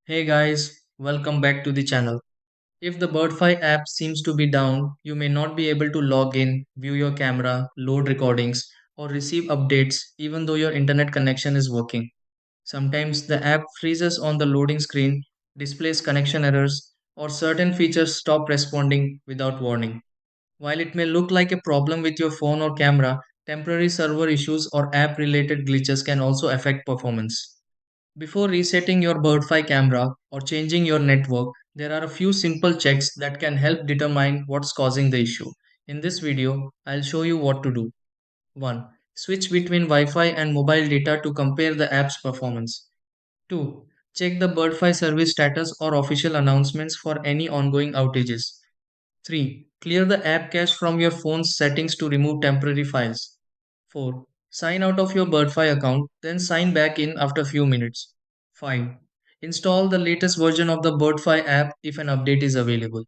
Hey guys, welcome back to the channel. If the Birdfy app seems to be down, you may not be able to log in, view your camera, load recordings, or receive updates even though your internet connection is working. Sometimes the app freezes on the loading screen, displays connection errors, or certain features stop responding without warning. While it may look like a problem with your phone or camera, temporary server issues or app related glitches can also affect performance. Before resetting your Birdfy camera or changing your network, there are a few simple checks that can help determine what's causing the issue. In this video, I'll show you what to do. 1. Switch between Wi-Fi and mobile data to compare the app's performance. 2. Check the Birdfy service status or official announcements for any ongoing outages. 3. Clear the app cache from your phone's settings to remove temporary files. 4. Sign out of your Birdfy account, then sign back in after a few minutes. 5. Install the latest version of the Birdfy app if an update is available.